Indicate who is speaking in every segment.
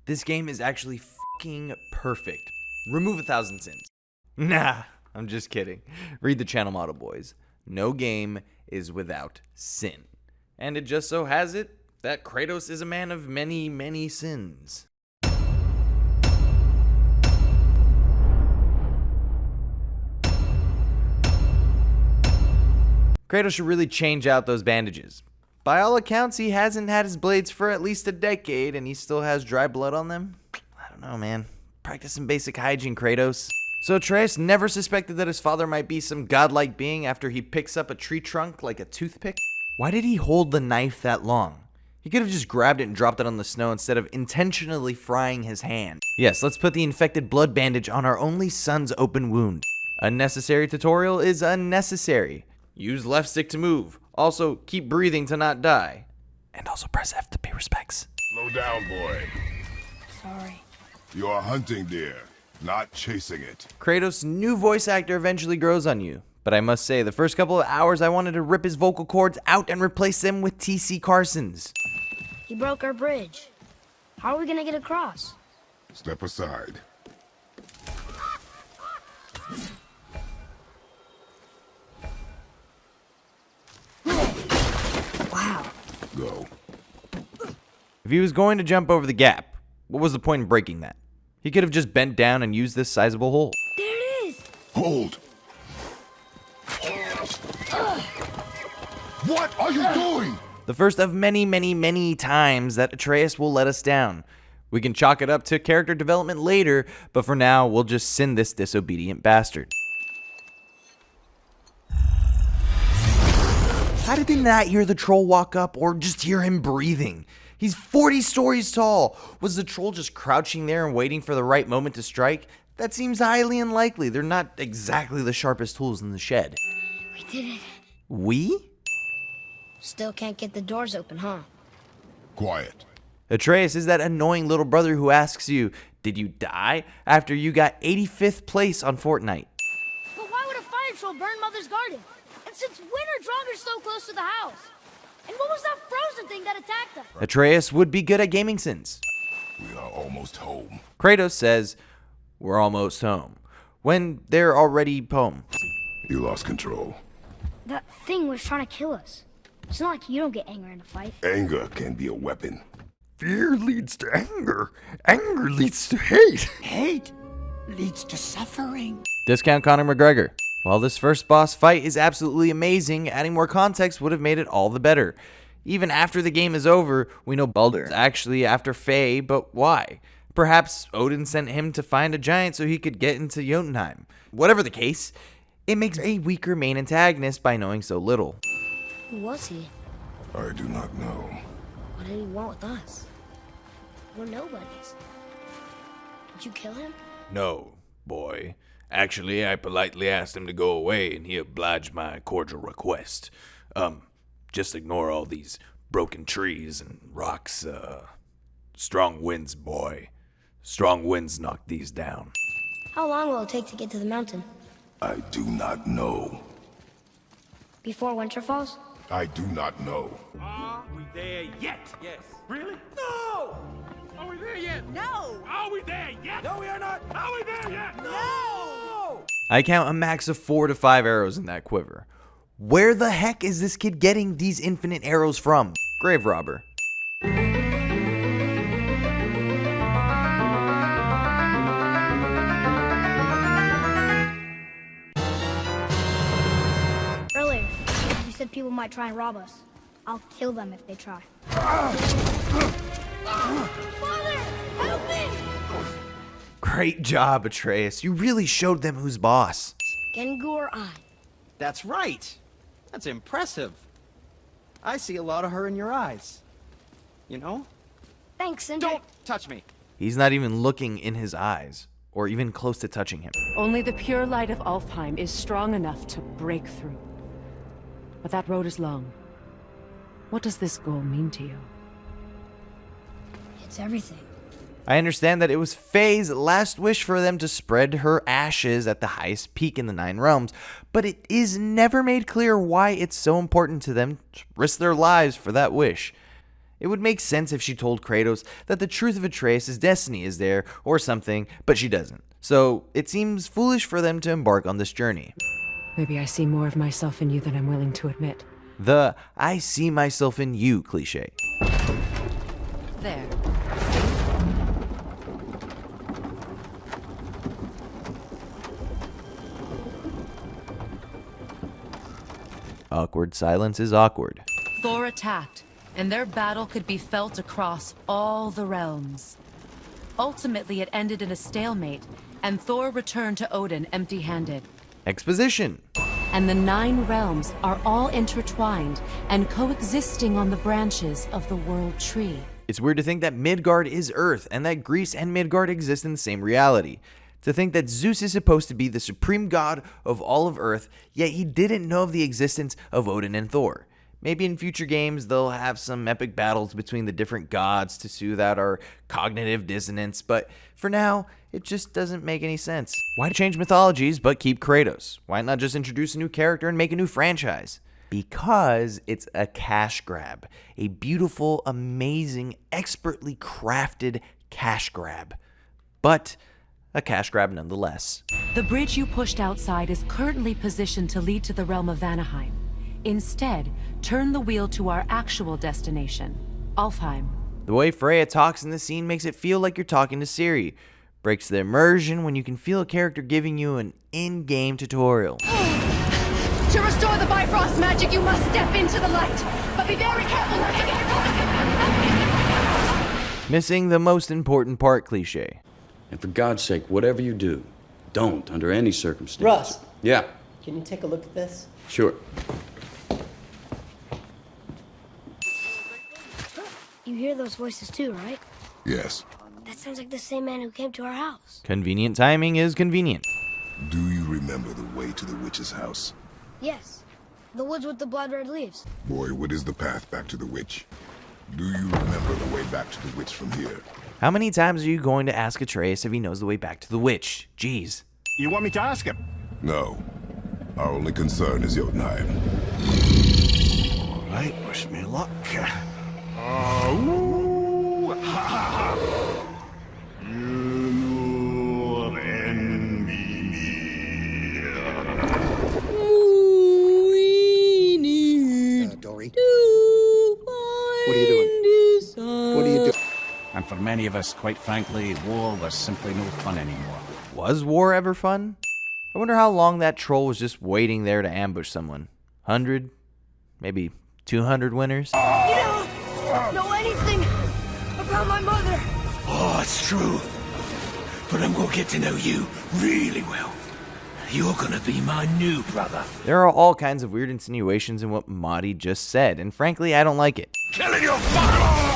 Speaker 1: This game is actually fucking perfect. Remove 1,000 sins. Nah, I'm just kidding. Read the channel motto, boys. No game is without sin. And it just so has it that Kratos is a man of many, many sins. Kratos should really change out those bandages. By all accounts, he hasn't had his blades for at least a decade, and he still has dry blood on them. I don't know, man. Practice some basic hygiene, Kratos. So Atreus never suspected that his father might be some godlike being after he picks up a tree trunk like a toothpick? Why did he hold the knife that long? He could have just grabbed it and dropped it on the snow instead of intentionally frying his hand. Yes, let's put the infected blood bandage on our only son's open wound. Unnecessary tutorial is unnecessary. Use left stick to move. Also, keep breathing to not die. And also press F to pay respects.
Speaker 2: Slow down, boy.
Speaker 3: Sorry.
Speaker 2: You're hunting deer, not chasing it.
Speaker 1: Kratos' new voice actor eventually grows on you. But I must say, the first couple of hours I wanted to rip his vocal cords out and replace them with T.C. Carson's.
Speaker 3: He broke our bridge. How are we gonna get across?
Speaker 2: Step aside.
Speaker 3: Wow.
Speaker 2: Go.
Speaker 1: If he was going to jump over the gap, what was the point in breaking that? He could have just bent down and used this sizable hole.
Speaker 3: There it is!
Speaker 2: Hold. What are you doing?
Speaker 1: The first of many, many, many times that Atreus will let us down. We can chalk it up to character development later, but for now, we'll just send this disobedient bastard. How did they not hear the troll walk up or just hear him breathing? He's 40 stories tall. Was the troll just crouching there and waiting for the right moment to strike? That seems highly unlikely. They're not exactly the sharpest tools in the shed.
Speaker 3: We did it.
Speaker 1: We?
Speaker 3: Still can't get the doors open, huh?
Speaker 2: Quiet.
Speaker 1: Atreus is that annoying little brother who asks you, did you die after you got 85th place on Fortnite?
Speaker 3: But why would a fire troll burn Mother's garden? And since when are Draugrs so close to the house? And what was that frozen thing that attacked us?
Speaker 1: Atreus would be good at GamingSins.
Speaker 2: We are almost home.
Speaker 1: Kratos says, we're almost home, when they're already home.
Speaker 2: You lost control.
Speaker 3: That thing was trying to kill us. It's not like you don't get angry in a fight.
Speaker 2: Anger can be a weapon.
Speaker 4: Fear leads to anger. Anger leads to hate.
Speaker 5: Hate leads to suffering.
Speaker 1: Discount Conor McGregor. While this first boss fight is absolutely amazing, adding more context would have made it all the better. Even after the game is over, we know Baldur's actually after Faye, but why? Perhaps Odin sent him to find a giant so he could get into Jotunheim. Whatever the case, it makes a weaker main antagonist by knowing so little.
Speaker 3: Who was he?
Speaker 2: I do not know.
Speaker 3: What did he want with us? We're nobodies. Did you kill him?
Speaker 4: No, boy. Actually, I politely asked him to go away, and he obliged my cordial request. Just ignore all these broken trees and rocks. Strong winds, boy. Strong winds knock these down.
Speaker 3: How long will it take to get to the mountain?
Speaker 2: I do not know.
Speaker 3: Before winter falls?
Speaker 2: I do not know.
Speaker 6: Are we there yet? Yes. Really? No! Are we there yet? No! Are we there yet? No, we are not! Are we there yet? No!
Speaker 1: I count a max of 4 to 5 arrows in that quiver. Where the heck is this kid getting these infinite arrows from? Grave robber.
Speaker 3: Earlier, you said people might try and rob us. I'll kill them if they try. Father, help me!
Speaker 1: Great job, Atreus. You really showed them who's boss.
Speaker 3: Gengu or I?
Speaker 5: That's right. That's impressive. I see a lot of her in your eyes. You know?
Speaker 3: Thanks, Sindri.
Speaker 5: Don't touch me.
Speaker 1: He's not even looking in his eyes, or even close to touching him.
Speaker 7: Only the pure light of Alfheim is strong enough to break through. But that road is long. What does this goal mean to you?
Speaker 3: It's everything.
Speaker 1: I understand that it was Faye's last wish for them to spread her ashes at the highest peak in the Nine Realms, but it is never made clear why it's so important to them to risk their lives for that wish. It would make sense if she told Kratos that the truth of Atreus' destiny is there or something, but she doesn't. So it seems foolish for them to embark on this journey.
Speaker 7: Maybe I see more of myself in you than I'm willing to admit.
Speaker 1: The "I see myself in you" cliche.
Speaker 7: There.
Speaker 1: Awkward silence is awkward.
Speaker 7: Thor attacked, and their battle could be felt across all the realms. Ultimately, it ended in a stalemate, and Thor returned to Odin empty-handed.
Speaker 1: Exposition.
Speaker 7: And the 9 realms are all intertwined and coexisting on the branches of the World Tree.
Speaker 1: It's weird to think that Midgard is Earth and that Greece and Midgard exist in the same reality. To think that Zeus is supposed to be the supreme god of all of Earth, yet he didn't know of the existence of Odin and Thor. Maybe in future games they'll have some epic battles between the different gods to soothe out our cognitive dissonance, but for now, it just doesn't make any sense. Why change mythologies but keep Kratos? Why not just introduce a new character and make a new franchise? Because it's a cash grab. A beautiful, amazing, expertly crafted cash grab. But a cash grab nonetheless.
Speaker 7: The bridge you pushed outside is currently positioned to lead to the realm of Vanaheim. Instead, turn the wheel to our actual destination, Alfheim.
Speaker 1: The way Freya talks in the scene makes it feel like you're talking to Siri. Breaks the immersion when you can feel a character giving you an in-game tutorial.
Speaker 7: To restore the Bifrost magic, you must step into the light, but be very careful not to get caught.
Speaker 1: Missing the most important part cliche.
Speaker 8: And for God's sake, whatever you do, don't, under any circumstance.
Speaker 9: Russ.
Speaker 8: Yeah,
Speaker 9: Can you take a look at this?
Speaker 8: sure.
Speaker 3: You hear those voices too, right?
Speaker 2: Yes.
Speaker 3: That sounds like the same man who came to our house.
Speaker 1: Convenient timing is convenient.
Speaker 2: Do you remember the way to the witch's house?
Speaker 3: Yes. The woods with the blood red leaves.
Speaker 2: Boy, what is the path back to the witch? Do you remember the way back to the witch from here?
Speaker 1: How many times are you going to ask Atreus if he knows the way back to the witch? Jeez.
Speaker 6: You want me to ask him?
Speaker 2: No. Our only concern is Jotunheim.
Speaker 6: All right, wish me luck. Ooh, ha, ha, ha. You envy me.
Speaker 9: Dory. What are you doing? What are you doing?
Speaker 10: And for many of us, quite frankly, war was simply no fun anymore.
Speaker 1: Was war ever fun? I wonder how long that troll was just waiting there to ambush someone. 100? Maybe 200 winners?
Speaker 3: You don't know anything about my mother.
Speaker 6: Oh, it's true. But I'm gonna get to know you really well. You're gonna be my new brother.
Speaker 1: There are all kinds of weird insinuations in what Mahdi just said, and frankly, I don't like it.
Speaker 6: Killing your father!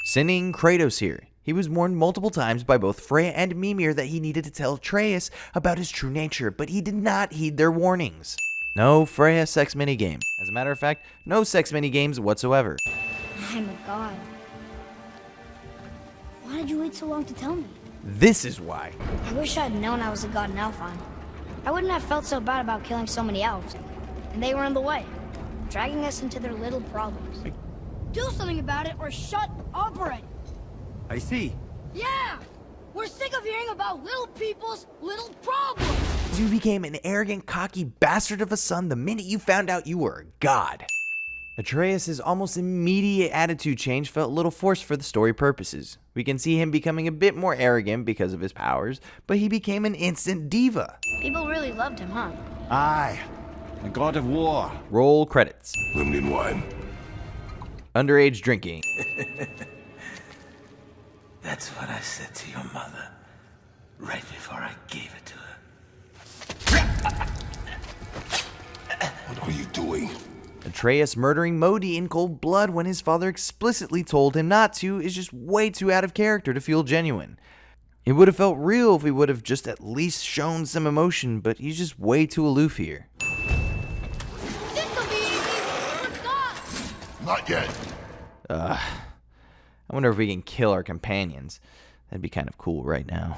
Speaker 1: Sending Kratos here. He was warned multiple times by both Freya and Mimir that he needed to tell Atreus about his true nature, but he did not heed their warnings. No Freya sex minigame. As a matter of fact, no sex minigames whatsoever.
Speaker 3: I'm a god. Why did you wait so long to tell me?
Speaker 1: This is why.
Speaker 3: I wish I'd known I was a god in Alfheim. I wouldn't have felt so bad about killing so many elves. And they were in the way, dragging us into their little problems. Do something about it or shut up already.
Speaker 5: I see.
Speaker 3: Yeah! We're sick of hearing about little people's little problems!
Speaker 1: You became an arrogant, cocky bastard of a son the minute you found out you were a god. Atreus' almost immediate attitude change felt a little forced for the story purposes. We can see him becoming a bit more arrogant because of his powers, but he became an instant diva.
Speaker 3: People really loved him, huh?
Speaker 10: Aye, the god of war.
Speaker 1: Roll credits.
Speaker 2: Lemon wine.
Speaker 1: Underage drinking.
Speaker 6: That's what I said to your mother right before I gave it to her.
Speaker 2: What are you doing?
Speaker 1: Atreus murdering Modi in cold blood when his father explicitly told him not to is just way too out of character to feel genuine. It would have felt real if he would have just at least shown some emotion, but he's just way too aloof here.
Speaker 3: This'll be easy. Let's go.
Speaker 2: Not yet.
Speaker 1: I wonder if we can kill our companions. That'd be kind of cool right now.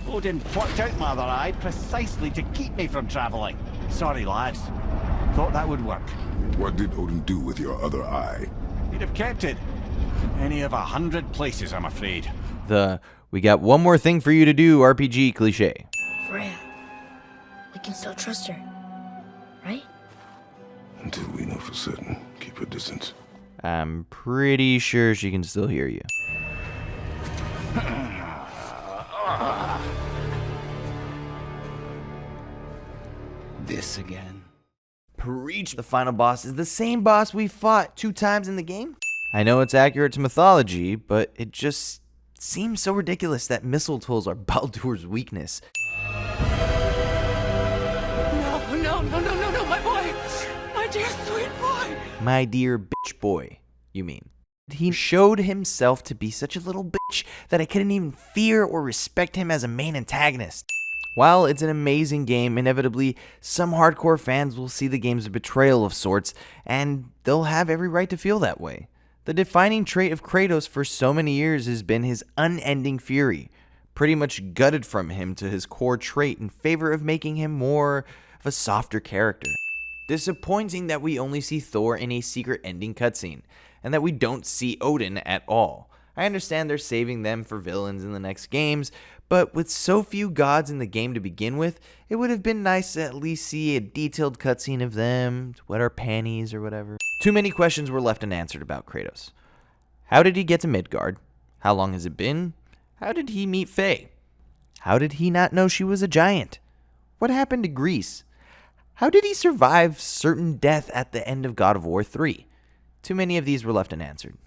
Speaker 10: Odin plucked out my other eye precisely to keep me from traveling. Sorry, lads. Thought that would work.
Speaker 2: What did Odin do with your other eye?
Speaker 10: He'd have kept it. Any of 100 places, I'm afraid.
Speaker 1: We got one more thing for you to do RPG cliche.
Speaker 3: Freya, we can still trust her, right?
Speaker 2: Until we know for certain, keep her distance.
Speaker 1: I'm pretty sure she can still hear you.
Speaker 10: This again.
Speaker 1: Preach. The final boss is the same boss we fought 2 times in the game. I know it's accurate to mythology, but it just seems so ridiculous that missile tools are Baldur's weakness.
Speaker 7: No, my boy! My dear sweet boy!
Speaker 1: My dear bitch boy, you mean. He showed himself to be such a little bitch that I couldn't even fear or respect him as a main antagonist. While it's an amazing game, inevitably, some hardcore fans will see the game as a betrayal of sorts, and they'll have every right to feel that way. The defining trait of Kratos for so many years has been his unending fury, pretty much gutted from him to his core trait in favor of making him more of a softer character. Disappointing that we only see Thor in a secret ending cutscene, and that we don't see Odin at all. I understand they're saving them for villains in the next games, but with so few gods in the game to begin with, it would have been nice to at least see a detailed cutscene of them, wet our panties or whatever. Too many questions were left unanswered about Kratos. How did he get to Midgard? How long has it been? How did he meet Faye? How did he not know she was a giant? What happened to Greece? How did he survive certain death at the end of God of War 3? Too many of these were left unanswered.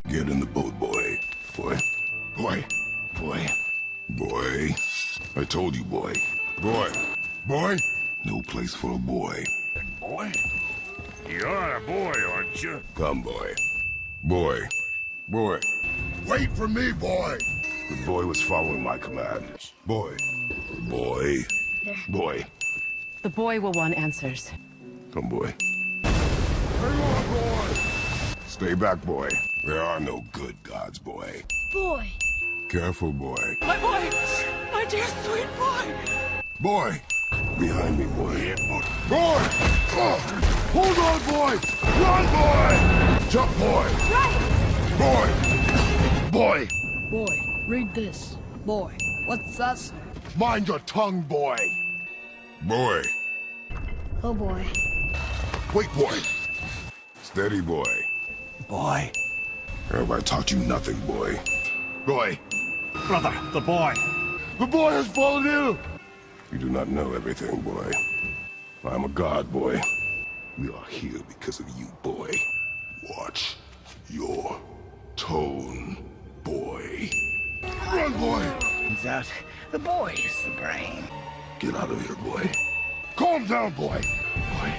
Speaker 2: Get in the boat, boy. Boy. Boy. Boy. Boy. I told you, boy. Boy. Boy. No place for a boy.
Speaker 6: Boy? You're a boy, aren't you?
Speaker 2: Come, boy. Boy. Boy. Wait for me, boy. The boy was following my commands. Boy. Boy. Boy.
Speaker 7: The boy will want answers.
Speaker 2: Come, boy. Hang on, boy. Stay back, boy. There are no good gods, boy.
Speaker 3: Boy.
Speaker 2: Careful, boy.
Speaker 7: My boy! My dear sweet boy!
Speaker 2: Boy! Behind me, boy. Boy! Hold on, boy! Run, boy! Jump, boy! Right! Boy! Boy!
Speaker 3: Boy, read this. Boy, what's that say?
Speaker 2: Mind your tongue, boy! Boy!
Speaker 3: Oh boy.
Speaker 2: Wait, boy! Steady, boy.
Speaker 10: Boy.
Speaker 2: Have I taught you nothing, boy? Boy!
Speaker 10: Brother, the boy.
Speaker 2: The boy has fallen ill! You do not know everything, boy. I'm a god, boy. We are here because of you, boy. Watch your tone, boy. Run, boy!
Speaker 10: Turns out the boy is the brain.
Speaker 2: Get out of here, boy. Calm down, boy. Boy.